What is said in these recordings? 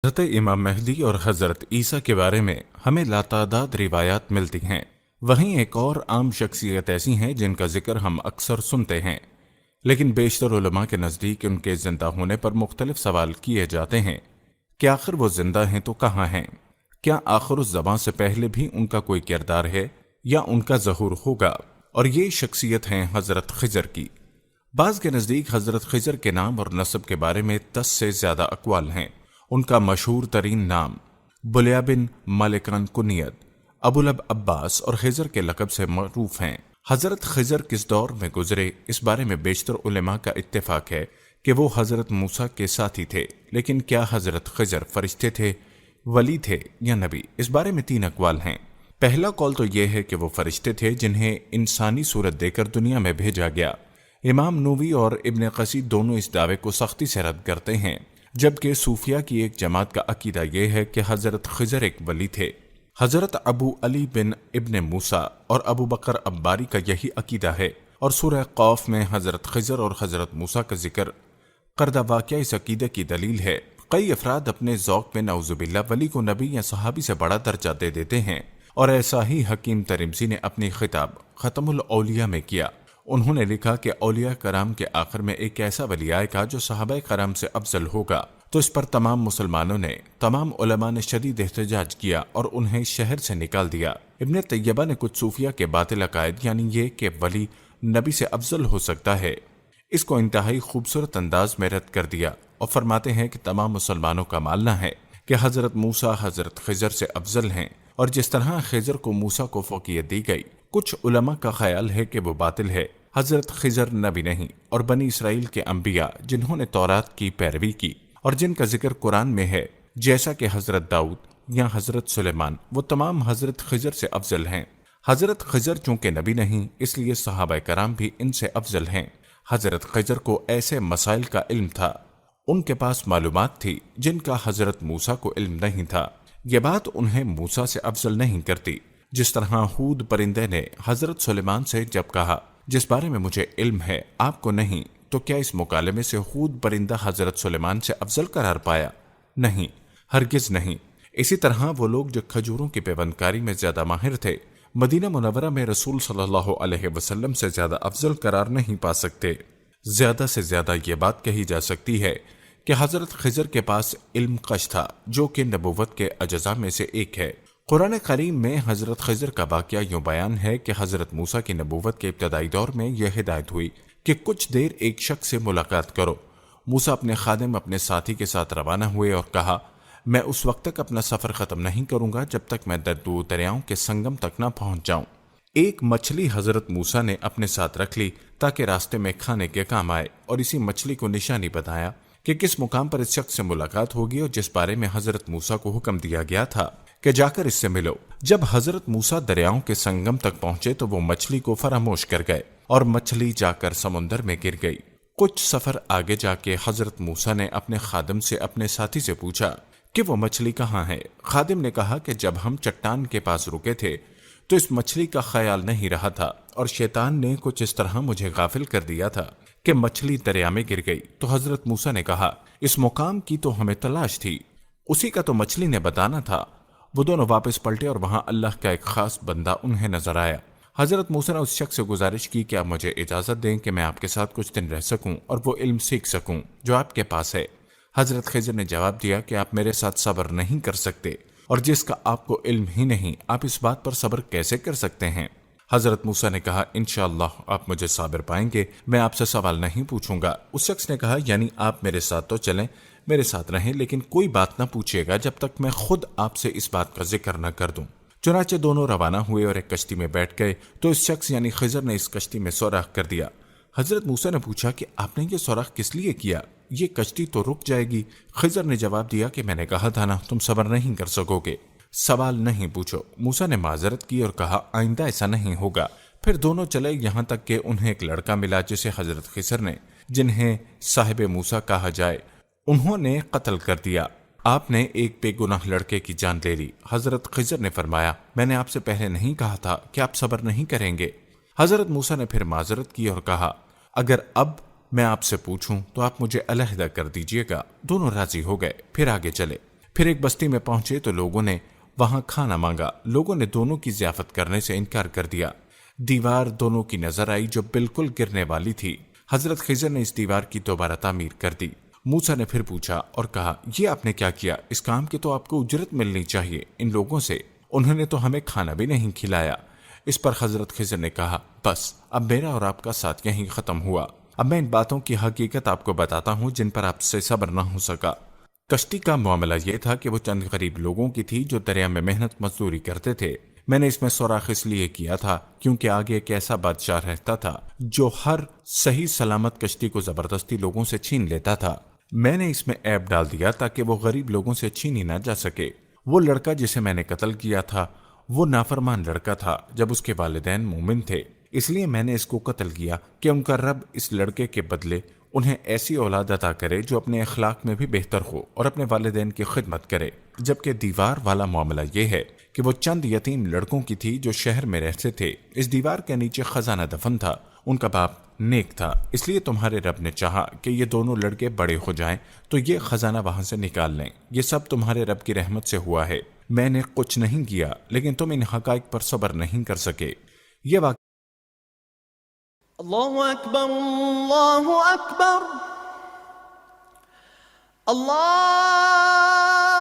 حضرت امام مہدی اور حضرت عیسیٰ کے بارے میں ہمیں لاتعداد روایات ملتی ہیں۔ وہیں ایک اور عام شخصیت ایسی ہیں جن کا ذکر ہم اکثر سنتے ہیں، لیکن بیشتر علماء کے نزدیک ان کے زندہ ہونے پر مختلف سوال کیے جاتے ہیں کہ آخر وہ زندہ ہیں تو کہاں ہیں؟ کیا آخر الزماں سے پہلے بھی ان کا کوئی کردار ہے یا ان کا ظہور ہوگا؟ اور یہ شخصیت ہیں حضرت خضر کی۔ بعض کے نزدیک حضرت خضر کے نام اور نسب کے بارے میں 10 سے زیادہ اقوال ہیں۔ ان کا مشہور ترین نام بلیہ بن مالکان کنیت، ابولب عباس اور خضر کے لقب سے معروف ہیں۔ حضرت خضر کس دور میں گزرے اس بارے میں بیشتر علماء کا اتفاق ہے کہ وہ حضرت موسیٰ کے ساتھی تھے، لیکن کیا حضرت خضر فرشتے تھے، ولی تھے یا نبی؟ اس بارے میں 3 اقوال ہیں۔ پہلا قول تو یہ ہے کہ وہ فرشتے تھے جنہیں انسانی صورت دے کر دنیا میں بھیجا گیا۔ امام نووی اور ابن قصی دونوں اس دعوے کو سختی سے رد کرتے ہیں، جبکہ صوفیہ کی ایک جماعت کا عقیدہ یہ ہے کہ حضرت خضر ایک ولی تھے۔ حضرت ابو علی بن ابن موسیٰ اور ابو بکر عباری کا یہی عقیدہ ہے، اور سورہ قاف میں حضرت خضر اور حضرت موسیٰ کا ذکر کردہ واقعہ اس عقیدے کی دلیل ہے۔ کئی افراد اپنے ذوق میں نعوذ باللہ ولی کو نبی یا صحابی سے بڑا درجہ دے دیتے ہیں، اور ایسا ہی حکیم ترمذی نے اپنی خطاب ختم الاولیاء میں کیا۔ انہوں نے لکھا کہ اولیاء کرام کے آخر میں ایک ایسا ولی آئے گا جو صحابہ کرام سے افضل ہوگا، تو اس پر تمام مسلمانوں نے، تمام علماء نے شدید احتجاج کیا اور انہیں شہر سے نکال دیا۔ ابن طیبہ نے کچھ صوفیہ کے باطل عقائد، یعنی یہ کہ ولی نبی سے افضل ہو سکتا ہے، اس کو انتہائی خوبصورت انداز میں رد کر دیا، اور فرماتے ہیں کہ تمام مسلمانوں کا ماننا ہے کہ حضرت موسیٰ حضرت خضر سے افضل ہیں، اور جس طرح خضر کو موسیٰ کو فوقیت دی گئی، کچھ علماء کا خیال ہے کہ وہ باطل ہے۔ حضرت خضر نبی نہیں، اور بنی اسرائیل کے انبیاء جنہوں نے تورات کی پیروی کی اور جن کا ذکر قرآن میں ہے، جیسا کہ حضرت داؤد یا حضرت سلیمان، وہ تمام حضرت خضر سے افضل ہیں۔ حضرت خضر چونکہ نبی نہیں، اس لیے صحابہ کرام بھی ان سے افضل ہیں۔ حضرت خضر کو ایسے مسائل کا علم تھا، ان کے پاس معلومات تھی جن کا حضرت موسیٰ کو علم نہیں تھا۔ یہ بات انہیں موسیٰ سے افضل نہیں کرتی، جس طرح ہود پرندے نے حضرت سلیمان سے جب کہا جس بارے میں مجھے علم ہے آپ کو نہیں، تو کیا اس مکالمے سے ہود پرندہ حضرت سلیمان سے افضل قرار پایا؟ نہیں، ہرگز نہیں۔ اسی طرح وہ لوگ جو کھجوروں کی پیوند کاری میں زیادہ ماہر تھے، مدینہ منورہ میں رسول صلی اللہ علیہ وسلم سے زیادہ افضل قرار نہیں پا سکتے۔ زیادہ سے زیادہ یہ بات کہی جا سکتی ہے کہ حضرت خضر کے پاس علم قش تھا، جو کہ نبوت کے اجزاء میں سے ایک ہے۔ قرآن کریم میں حضرت خضر کا واقعہ یوں بیان ہے کہ حضرت موسیٰ کی نبوت کے ابتدائی دور میں یہ ہدایت ہوئی کہ کچھ دیر ایک شخص سے ملاقات کرو۔ موسیٰ اپنے خادم اپنے ساتھی کے ساتھ روانہ ہوئے اور کہا، میں اس وقت تک اپنا سفر ختم نہیں کروں گا جب تک میں دو دریاؤں کے سنگم تک نہ پہنچ جاؤں۔ ایک مچھلی حضرت موسیٰ نے اپنے ساتھ رکھ لی تاکہ راستے میں کھانے کے کام آئے، اور اسی مچھلی کو نشانی بتایا کہ کس مقام پر اس شخص سے ملاقات ہوگی اور جس بارے میں حضرت موسیٰ کو حکم دیا گیا تھا کہ جا کر اس سے ملو۔ جب حضرت موسیٰ دریاؤں کے سنگم تک پہنچے تو وہ مچھلی کو فراموش کر گئے، اور مچھلی جا کر سمندر میں گر گئی۔ کچھ سفر آگے جا کے حضرت موسیٰ نے اپنے خادم سے اپنے ساتھی سے پوچھا کہ وہ مچھلی کہاں ہے۔ خادم نے کہا کہ جب ہم چٹان کے پاس رکے تھے تو اس مچھلی کا خیال نہیں رہا تھا، اور شیطان نے کچھ اس طرح مجھے غافل کر دیا تھا کہ مچھلی دریا میں گر گئی۔ تو حضرت موسیٰ نے کہا، اس مقام کی تو ہمیں تلاش تھی، اسی کا تو مچھلی نے بتانا تھا۔ وہ دونوں واپس پلٹے اور وہاں اللہ کا ایک خاص بندہ انہیں نظر آیا۔ حضرت موسیٰ نے اس شخص سے گزارش کی کہ آپ مجھے اجازت دیں کہ میں آپ کے ساتھ کچھ دن رہ سکوں اور وہ علم سیکھ سکوں جو آپ کے پاس ہے۔ حضرت خضر نے جواب دیا کہ آپ میرے ساتھ صبر نہیں کر سکتے، اور جس کا آپ کو علم ہی نہیں، آپ اس بات پر صبر کیسے کر سکتے ہیں؟ حضرت موسیٰ نے کہا، انشاءاللہ آپ مجھے صابر پائیں گے، میں آپ سے سوال نہیں پوچھوں گا۔ اس شخص نے کہا، یعنی آپ میرے ساتھ تو چلیں، میرے ساتھ رہیں، لیکن کوئی بات نہ پوچھیے گا جب تک میں خود آپ سے اس بات کا ذکر نہ کر دوں۔ چنانچہ دونوں روانہ ہوئے اور ایک کشتی میں بیٹھ گئے تو اس شخص یعنی خضر نے اس کشتی میں سوراخ کر دیا۔ حضرت موسیٰ نے پوچھا کہ آپ نے یہ سوراخ کس لیے کیا؟ یہ کشتی تو رک جائے گی۔ خضر نے جواب دیا کہ میں نے کہا تھا نا، تم صبر نہیں کر سکو گے، سوال نہیں پوچھو۔ موسیٰ نے معذرت کی اور کہا، آئندہ ایسا نہیں ہوگا۔ پھر دونوں چلے یہاں تک کہ انہیں ایک لڑکا ملا جسے حضرت خضر نے، جنہیں صاحب موسیٰ کہا جائے، انہوں نے قتل کر دیا۔ آپ نے ایک بے گناہ لڑکے کی جان لے لی۔ حضرت خضر نے فرمایا، میں نے آپ سے پہلے نہیں کہا تھا کہ آپ صبر نہیں کریں گے؟ حضرت موسیٰ نے پھر معذرت کی اور کہا، اگر اب میں آپ سے پوچھوں تو آپ مجھے علیحدہ کر دیجئے گا۔ دونوں راضی ہو گئے، پھر آگے چلے۔ پھر ایک بستی میں پہنچے تو لوگوں نے وہاں کھانا مانگا۔ لوگوں نے دونوں کی ضیافت کرنے سے انکار کر دیا۔ دیوار دونوں کی نظر آئی جو بالکل گرنے والی تھی۔ حضرت خضر نے اس دیوار کی دوبارہ تعمیر کر دی۔ موسیٰ نے پھر پوچھا اور کہا، یہ آپ نے کیا کیا؟ اس کام کی تو آپ کو اجرت ملنی چاہیے ان لوگوں سے، انہوں نے تو ہمیں کھانا بھی نہیں کھلایا۔ اس پر حضرت خضر نے کہا، بس اب میرا اور آپ کا ساتھ یہیں ختم ہوا۔ اب میں ان باتوں کی حقیقت آپ کو بتاتا ہوں جن پر آپ سے صبر نہ ہو سکا۔ کشتی کا معاملہ یہ تھا کہ وہ چند غریب لوگوں کی تھی جو دریا میں محنت مزدوری کرتے تھے۔ میں نے اس میں سوراخ اس لیے کیا تھا کیونکہ آگے ایک ایسا بادشاہ رہتا تھا جو ہر صحیح سلامت کشتی کو زبردستی لوگوں سے چھین لیتا تھا۔ میں نے اس میں عیب ڈال دیا تاکہ وہ غریب لوگوں سے چھینی نہ جا سکے۔ وہ لڑکا جسے میں نے قتل کیا تھا وہ نافرمان لڑکا تھا جب اس کے والدین مومن تھے، اس لیے میں نے اس کو قتل کیا کہ ان کا رب اس لڑکے کے بدلے انہیں ایسی اولاد عطا کرے جو اپنے اخلاق میں بھی بہتر ہو اور اپنے والدین کی خدمت کرے۔ جبکہ دیوار والا معاملہ یہ ہے کہ وہ چند یتیم لڑکوں کی تھی جو شہر میں رہتے تھے۔ اس دیوار کے نیچے خزانہ دفن تھا، ان کا باپ نیک تھا، اس لیے تمہارے رب نے چاہا کہ یہ دونوں لڑکے بڑے ہو جائیں تو یہ خزانہ وہاں سے نکال لیں۔ یہ سب تمہارے رب کی رحمت سے ہوا ہے، میں نے کچھ نہیں کیا، لیکن تم ان حقائق پر صبر نہیں کر سکے۔ یہ واقعہ اللہ اکبر اللہ اکبر اللہ۔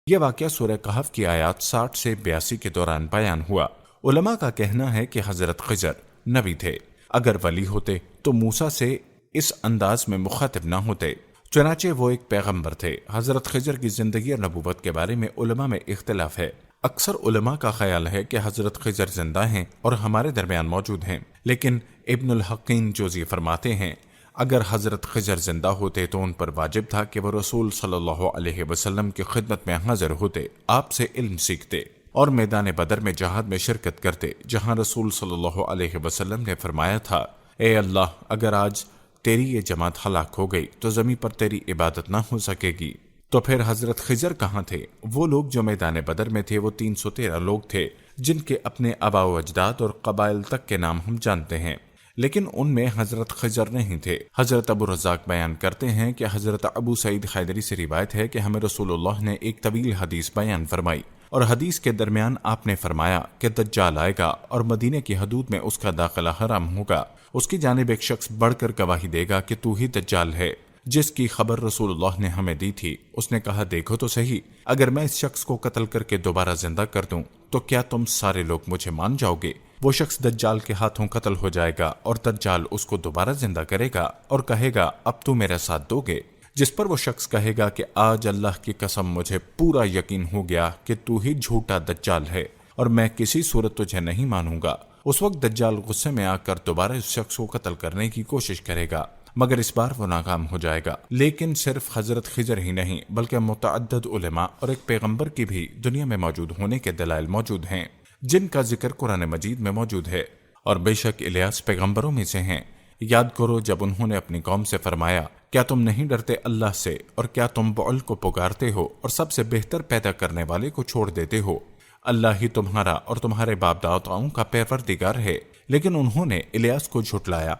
یہ واقعہ سورہ کہف کی آیات 60 سے 82 کے دوران بیان ہوا۔ علماء کا کہنا ہے کہ حضرت خضر نبی تھے، اگر ولی ہوتے تو موسیٰ سے اس انداز میں مخاطب نہ ہوتے، چنانچہ وہ ایک پیغمبر تھے۔ حضرت خضر کی زندگی اور نبوت کے بارے میں علماء میں اختلاف ہے۔ اکثر علماء کا خیال ہے کہ حضرت خضر زندہ ہیں اور ہمارے درمیان موجود ہیں، لیکن ابن الحقین جوزی فرماتے ہیں اگر حضرت خضر زندہ ہوتے تو ان پر واجب تھا کہ وہ رسول صلی اللہ علیہ وسلم کی خدمت میں حاضر ہوتے، آپ سے علم سیکھتے اور میدان بدر میں جہاد میں شرکت کرتے، جہاں رسول صلی اللہ علیہ وسلم نے فرمایا تھا، اے اللہ اگر آج تیری یہ جماعت ہلاک ہو گئی تو زمین پر تیری عبادت نہ ہو سکے گی۔ تو پھر حضرت خضر کہاں تھے؟ وہ لوگ جو میدان بدر میں تھے وہ 313 لوگ تھے جن کے اپنے آباء و اجداد اور قبائل تک کے نام ہم جانتے ہیں، لیکن ان میں حضرت خضر نہیں تھے۔ حضرت ابو رزاق بیان کرتے ہیں کہ حضرت ابو سعید خیدری سے روایت ہے کہ ہمیں رسول اللہ نے ایک طویل حدیث بیان فرمائی اور حدیث کے درمیان آپ نے فرمایا کہ دجال آئے گا اور مدینے کی حدود میں اس کا داخلہ حرام ہوگا، اس کی جانب ایک شخص بڑھ کر گواہی دے گا کہ تو ہی دجال ہے جس کی خبر رسول اللہ نے ہمیں دی تھی۔ اس نے کہا، دیکھو تو صحیح، اگر میں اس شخص کو قتل کر کے دوبارہ زندہ کر دوں تو کیا تم سارے لوگ مجھے مان جاؤ گے؟ وہ شخص دجال کے ہاتھوں قتل ہو جائے گا اور دجال اس کو دوبارہ زندہ کرے گا اور کہے گا اب تو میرا ساتھ دو گے، جس پر وہ شخص کہے گا کہ آج اللہ کی قسم مجھے پورا یقین ہو گیا کہ تو ہی جھوٹا دجال ہے اور میں کسی صورت تجھے نہیں مانوں گا۔ اس وقت دجال غصے میں آ کر دوبارہ اس شخص کو قتل کرنے کی کوشش کرے گا، مگر اس بار وہ ناکام ہو جائے گا۔ لیکن صرف حضرت خضر ہی نہیں بلکہ متعدد علماء اور ایک پیغمبر کی بھی دنیا میں موجود ہونے کے دلائل موجود ہیں جن کا ذکر قرآن مجید میں موجود ہے، اور بے شک الیاس پیغمبروں میں سے ہیں۔ یاد کرو جب انہوں نے اپنی قوم سے فرمایا، کیا تم نہیں ڈرتے اللہ سے اور کیا تم بعل کو پکارتے ہو اور سب سے بہتر پیدا کرنے والے کو چھوڑ دیتے ہو؟ اللہ ہی تمہارا اور تمہارے باپ داداؤں کا پروردگار ہے۔ لیکن انہوں نے الیاس کو جھٹلایا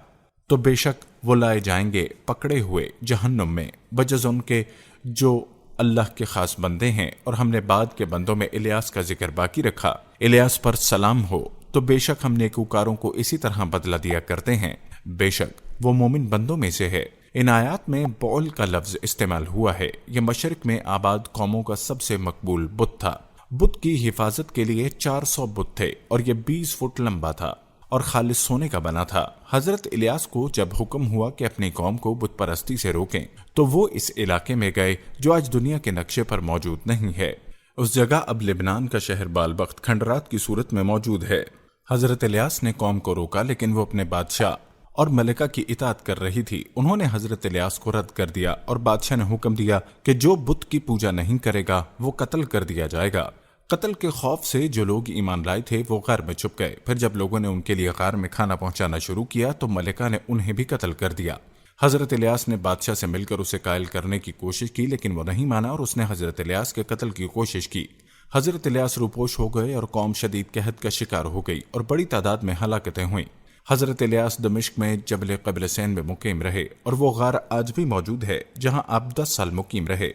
تو بے شک وہ لائے جائیں گے پکڑے ہوئے جہنم میں، بجز ان کے جو اللہ کے خاص بندے ہیں، اور ہم نے بعد کے بندوں میں الیاس کا ذکر باقی رکھا۔ الیاس پر سلام ہو، تو بے شک ہم نیکوکاروں کو اسی طرح بدلہ دیا کرتے ہیں، بے شک وہ مومن بندوں میں سے ہے۔ ان آیات میں بعل کا لفظ استعمال ہوا ہے۔ یہ مشرق میں آباد قوموں کا سب سے مقبول بت تھا۔ بت کی حفاظت کے لیے 400 بت تھے اور یہ 20 فٹ لمبا تھا اور خالص سونے کا بنا تھا۔ حضرت الیاس کو جب حکم ہوا کہ اپنی قوم کو بت پرستی سے روکیں تو وہ اس علاقے میں گئے جو آج دنیا کے نقشے پر موجود نہیں ہے۔ اس جگہ اب لبنان کا شہر بالبخت کھنڈرات کی صورت میں موجود ہے۔ حضرت الیاس نے قوم کو روکا لیکن وہ اپنے بادشاہ اور ملکہ کی اطاعت کر رہی تھی۔ انہوں نے حضرت الیاس کو رد کر دیا اور بادشاہ نے حکم دیا کہ جو بت کی پوجا نہیں کرے گا وہ قتل کر دیا جائے گا۔ قتل کے خوف سے جو لوگ ایمان لائے تھے وہ غار میں چھپ گئے۔ پھر جب لوگوں نے ان کے لیے غار میں کھانا پہنچانا شروع کیا تو ملکہ نے انہیں بھی قتل کر دیا۔ حضرت الیاس نے بادشاہ سے مل کر اسے قائل کرنے کی کوشش کی لیکن وہ نہیں مانا اور اس نے حضرت الیاس کے قتل کی کوشش کی۔ حضرت الیاس روپوش ہو گئے اور قوم شدید قحط کا شکار ہو گئی اور بڑی تعداد میں ہلاکتیں ہوئیں۔ حضرت الیاس دمشق میں جبل قبلسین میں مقیم رہے اور وہ غار آج بھی موجود ہے جہاں آپ 10 سال مقیم رہے۔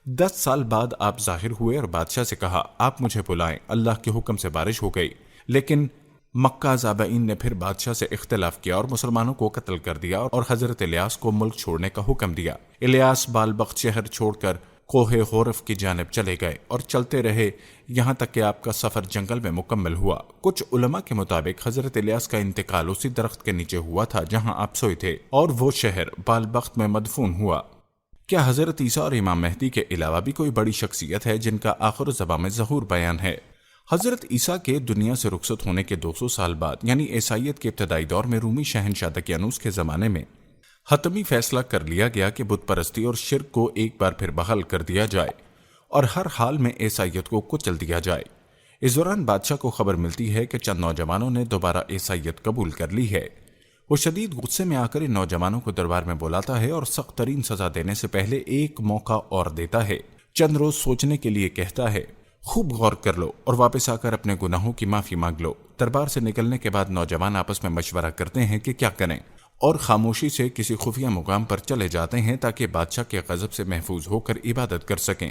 10 سال بعد آپ ظاہر ہوئے اور بادشاہ سے کہا آپ مجھے بلائیں، اللہ کے حکم سے بارش ہو گئی۔ لیکن مکہ زابئین نے پھر بادشاہ سے اختلاف کیا اور مسلمانوں کو قتل کر دیا اور حضرت الیاس کو ملک چھوڑنے کا حکم دیا۔ الیاس بالبخت شہر چھوڑ کر کوہ غورف کی جانب چلے گئے اور چلتے رہے یہاں تک کہ آپ کا سفر جنگل میں مکمل ہوا۔ کچھ علماء کے مطابق حضرت الیاس کا انتقال اسی درخت کے نیچے ہوا تھا جہاں آپ سوئے تھے، اور وہ شہر بالبخت میں مدفون ہوا۔ کیا حضرت عیسیٰ اور امام مہدی کے علاوہ بھی کوئی بڑی شخصیت ہے جن کا آخر الزمان میں ظہور بیان ہے؟ حضرت عیسیٰ کے دنیا سے رخصت ہونے کے 200 سال بعد یعنی عیسائیت کے ابتدائی دور میں رومی شہنشاہ دقیانوس کے زمانے میں حتمی فیصلہ کر لیا گیا کہ بت پرستی اور شرک کو ایک بار پھر بحال کر دیا جائے اور ہر حال میں عیسائیت کو کچل دیا جائے۔ اس دوران بادشاہ کو خبر ملتی ہے کہ چند نوجوانوں نے دوبارہ عیسائیت قبول کر لی ہے۔ وہ شدید غصے میں آ کر ان نوجوانوں کو دربار میں بلاتا ہے اور سخت ترین سزا دینے سے پہلے ایک موقع اور دیتا ہے۔ چند روز سوچنے کے لیے کہتا ہے، خوب غور کر لو اور واپس آ کر اپنے گناہوں کی معافی مانگ لو۔ دربار سے نکلنے کے بعد نوجوان آپس میں مشورہ کرتے ہیں کہ کیا کریں، اور خاموشی سے کسی خفیہ مقام پر چلے جاتے ہیں تاکہ بادشاہ کے غضب سے محفوظ ہو کر عبادت کر سکیں۔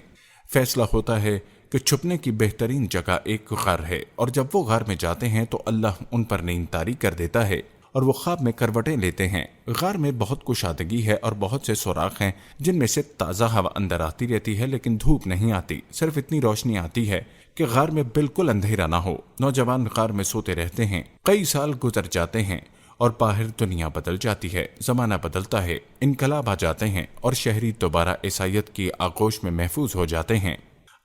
فیصلہ ہوتا ہے کہ چھپنے کی بہترین جگہ ایک غار ہے، اور جب وہ غار میں جاتے ہیں تو اللہ ان پر نیند طاری کر دیتا ہے اور وہ خواب میں کروٹیں لیتے ہیں۔ غار میں بہت کشادگی ہے اور بہت سے سوراخ ہیں جن میں سے تازہ ہوا اندر آتی رہتی ہے، لیکن دھوپ نہیں آتی، صرف اتنی روشنی آتی ہے کہ غار میں بالکل اندھیرا نہ ہو۔ نوجوان غار میں سوتے رہتے ہیں، کئی سال گزر جاتے ہیں اور باہر دنیا بدل جاتی ہے، زمانہ بدلتا ہے، انقلاب آ جاتے ہیں اور شہری دوبارہ عیسائیت کی آغوش میں محفوظ ہو جاتے ہیں۔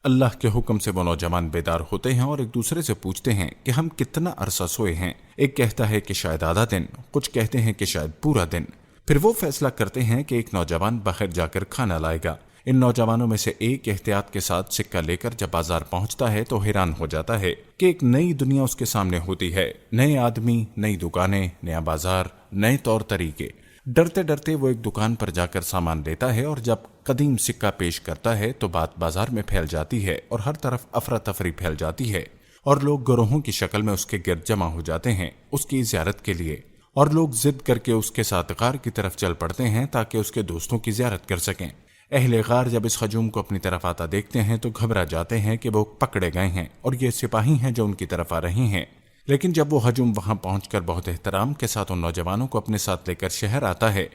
اللہ کے حکم سے وہ نوجوان بیدار ہوتے ہیں اور ایک دوسرے سے پوچھتے ہیں کہ ہم کتنا عرصہ سوئے ہیں۔ ایک کہتا ہے کہ شاید آدھا دن، کچھ کہتے ہیں کہ شاید پورا دن۔ پھر وہ فیصلہ کرتے ہیں کہ ایک نوجوان باہر جا کر کھانا لائے گا۔ ان نوجوانوں میں سے ایک احتیاط کے ساتھ سکہ لے کر جب بازار پہنچتا ہے تو حیران ہو جاتا ہے کہ ایک نئی دنیا اس کے سامنے ہوتی ہے، نئے آدمی، نئی دکانیں، نیا بازار، نئے طور طریقے۔ ڈرتے ڈرتے وہ ایک دکان پر جا کر سامان لیتا ہے اور جب قدیم سکہ پیش کرتا ہے تو بات بازار میں پھیل جاتی ہے اور ہر طرف افراتفری پھیل جاتی ہے، اور لوگ گروہوں کی شکل میں اس کے گرد جمع ہو جاتے ہیں اس کی زیارت کے لیے، اور لوگ ضد کر کے اس کے ساتھ غار کی طرف چل پڑتے ہیں تاکہ اس کے دوستوں کی زیارت کر سکیں۔ اہل غار جب اس ہجوم کو اپنی طرف آتا دیکھتے ہیں تو گھبرا جاتے ہیں کہ وہ پکڑے گئے ہیں اور یہ سپاہی ہیں جو ان کی طرف آ رہے ہیں۔ لیکن جب وہ ہجوم وہاں پہنچ کر بہت احترام کے ساتھ ان نوجوانوں کو اپنے ساتھ لے کر شہر آتا ہے،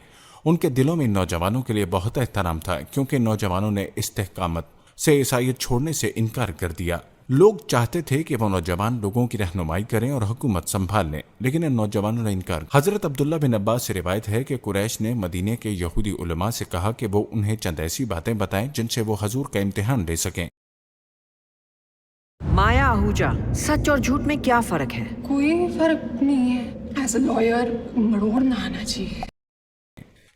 ان کے دلوں میں ان نوجوانوں کے لیے بہت احترام تھا، کیونکہ نوجوانوں نے استحکامت سے عیسائیت چھوڑنے سے انکار کر دیا۔ لوگ چاہتے تھے کہ وہ نوجوان لوگوں کی رہنمائی کریں اور حکومت سنبھال لیں، لیکن ان نوجوانوں نے انکار۔ حضرت عبداللہ بن عباس سے روایت ہے کہ قریش نے مدینے کے یہودی علماء سے کہا کہ وہ انہیں چند ایسی باتیں بتائیں جن سے وہ حضور کا امتحان لے سکیں۔ مایا آہوجا، سچ اور جھوٹ میں کیا فرق ہے؟ کوئی فرق نہیں ہے۔ ایز اے لائر مڑوڑ نہ آنا چاہیے۔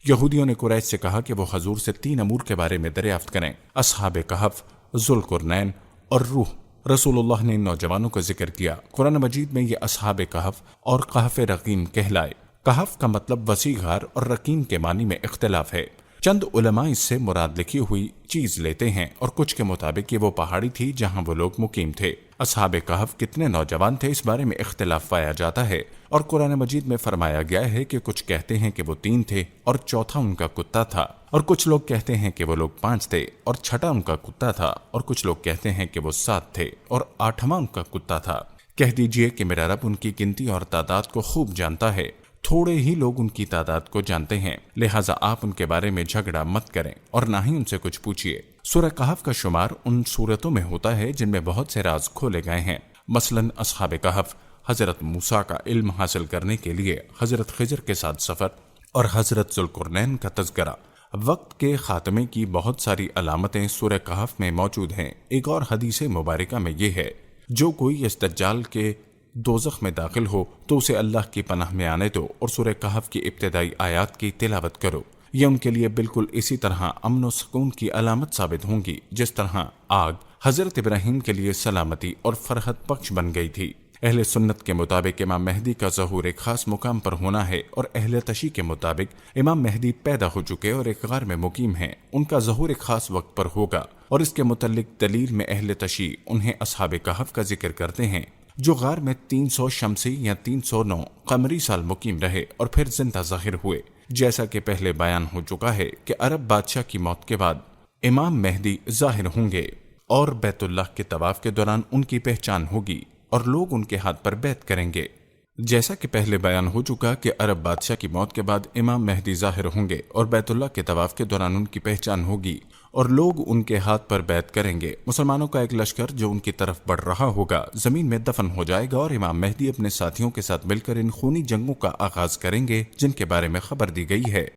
یہودیوں نے قریش سے کہا کہ وہ حضور سے 3 امور کے بارے میں دریافت کریں: اصحاب کہف، ذوالقرنین اور روح۔ رسول اللہ نے ان نوجوانوں کا ذکر کیا۔ قرآن مجید میں یہ اصحاب کہف اور کہف رقیم کہلائے۔ کہف کا مطلب وسیع غار اور رقیم کے معنی میں اختلاف ہے۔ چند علماء اس سے مراد لکھی ہوئی چیز لیتے ہیں اور کچھ کے مطابق یہ وہ پہاڑی تھی جہاں وہ لوگ مقیم تھے۔ اصحاب کہف کتنے نوجوان تھے اس بارے میں اختلاف پایا جاتا ہے، اور قرآن مجید میں فرمایا گیا ہے کہ کچھ کہتے ہیں کہ وہ 3 تھے اور چوتھا ان کا کتا تھا، اور کچھ لوگ کہتے ہیں کہ وہ لوگ 5 تھے اور چھٹا ان کا کتا تھا، اور کچھ لوگ کہتے ہیں کہ وہ 7 تھے اور 8واں ان کا کتا تھا۔ کہہ دیجئے کہ میرا رب ان کی گنتی اور تعداد کو خوب جانتا ہے، تھوڑے ہی لوگ ان کی تعداد کو جانتے ہیں، لہٰذا آپ ان کے بارے میں جھگڑا مت کریں اور نہ ہی ان سے کچھ پوچھیے۔ سورہ کہف کا شمار ان صورتوں میں ہوتا ہے جن میں بہت سے راز کھولے گئے ہیں، مثلا اصحاب کہف، حضرت موسیٰ کا علم حاصل کرنے کے لیے حضرت خضر کے ساتھ سفر، اور حضرت ذوالقرنین کا تذکرہ۔ وقت کے خاتمے کی بہت ساری علامتیں سورہ کہف میں موجود ہیں۔ ایک اور حدیث مبارکہ میں یہ ہے، جو کوئی اس دجال کے دوزخ میں داخل ہو تو اسے اللہ کی پناہ میں آنے دو اور سورہ کہف کی ابتدائی آیات کی تلاوت کرو۔ یہ ان کے لیے بالکل اسی طرح امن و سکون کی علامت ثابت ہوں گی جس طرح آگ حضرت ابراہیم کے لیے سلامتی اور فرحت بخش بن گئی تھی۔ اہل سنت کے مطابق امام مہدی کا ظہور ایک خاص مقام پر ہونا ہے، اور اہل تشیع کے مطابق امام مہدی پیدا ہو چکے اور ایک غار میں مقیم ہیں، ان کا ظہور ایک خاص وقت پر ہوگا، اور اس کے متعلق دلیل میں اہل تشیع انہیں اصحاب کہف کا ذکر کرتے ہیں، جو غار میں 300 شمسی یا 309 قمری سال مقیم رہے اور پھر زندہ ظاہر ہوئے۔ جیسا کہ پہلے بیان ہو چکا ہے کہ عرب بادشاہ کی موت کے بعد امام مہدی ظاہر ہوں گے اور بیت اللہ کے طواف کے دوران ان کی پہچان ہوگی اور لوگ ان کے ہاتھ پر بیعت کریں گے۔ جیسا کہ پہلے بیان ہو چکا کہ عرب بادشاہ کی موت کے بعد امام مہدی ظاہر ہوں گے اور بیت اللہ کے طواف کے دوران ان کی پہچان ہوگی اور لوگ ان کے ہاتھ پر بیعت کریں گے۔ مسلمانوں کا ایک لشکر جو ان کی طرف بڑھ رہا ہوگا زمین میں دفن ہو جائے گا اور امام مہدی اپنے ساتھیوں کے ساتھ مل کر ان خونی جنگوں کا آغاز کریں گے جن کے بارے میں خبر دی گئی ہے۔